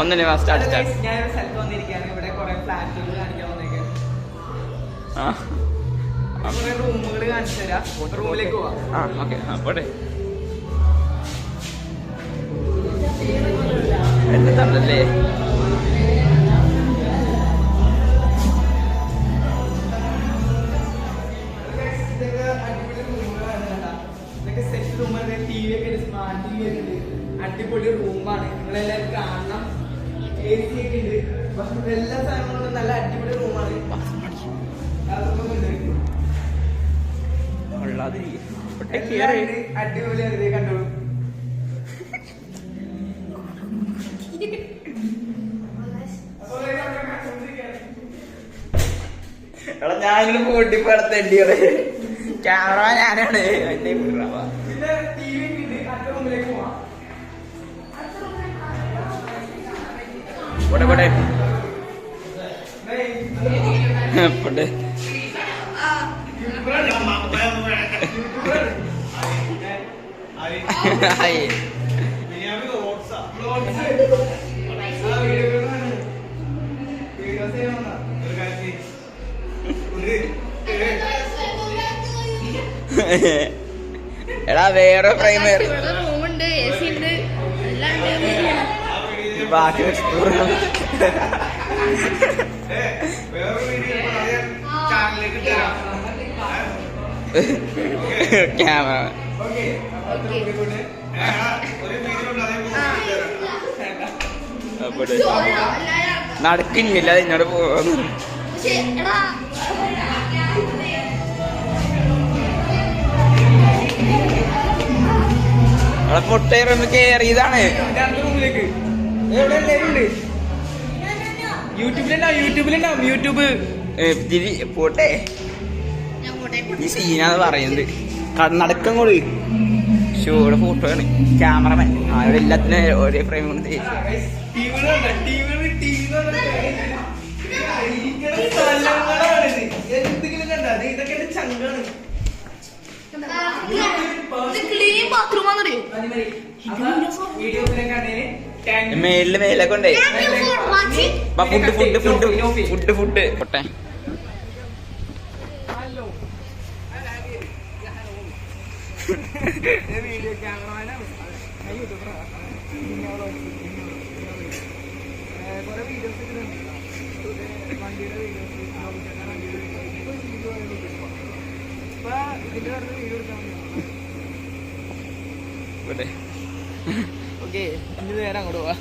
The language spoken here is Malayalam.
ഒന്നല്ലേ സ്റ്റാർട്ട് ഞാൻ സ്ഥലത്ത് വന്നിരിക്കുകയാണ്. ഇവിടെ കുറെ ഫ്ലാറ്റുകൾ കാണിക്കാൻ വന്നേക്കാണ്. കുറെ റൂമുകൾ കാണിച്ചു തരാം. റൂമിലേക്ക് പോവാം. ഓക്കെ പോട്ടെ. എന്താണല്ലേ അടിപൊളി റൂമാണ്. നിങ്ങളെല്ലാവരും കാണണം. AC ഒക്കെ ഉണ്ട്. എല്ലാ സാധനങ്ങളും നല്ല അടിപൊളി റൂമാണ്. അടിപൊളിയാണ്. കണ്ടോളൂ. ഞാനിങ്ങനെ കൂട്ടിപ്പോ അടുത്തേണ്ടിയത് ക്യാമറ ഞാനാണ്. പിന്നെ TV ഉണ്ട്. അടുത്ത റൂമിലേക്ക് പോവാം. പോട്ടെ പോട്ടെ പോട്ടെ. എടാ വേറെ പ്രൈമറി റൂമുണ്ട്, AC ഉണ്ട്, എല്ലാം ഉണ്ട്. ബാക്കി എക്സ്പ്ലോർ ക്യാമറ നടക്കുന്നില്ല എന്നോട് പോവാന്ന്. അവിടെ പൊട്ടേറൊന്ന് കേറിയതാണ്. യൂട്യൂബ് പോട്ടെ. ഈ സീനാന്ന് പറയുന്നത് നടക്കം കൂടി ഷോയുടെ ഫോട്ടോ ആണ്. ക്യാമറമാൻ അവിടെ എല്ലാത്തിനും ഒരേ ഫ്രെയിം കൊണ്ട് എന്തെങ്കിലും കണ്ട ഇതൊക്കെ ചങ്കാണ്. മേലില് മേലെ കൊണ്ടേ ഫുഡ് പൊട്ടെ. വീഡിയോ ക്യാമറമാനാണ്. കുറെ വീഡിയോസ് വണ്ടിയുടെ വീഡിയോസ് ഇപ്പൊ ഇതിന്റെ പറഞ്ഞ വീഡിയോ എടുക്കാൻ പോട്ടെ. ഓക്കെ. ഇനി നേരെ അങ്ങോട്ട് പോവാ.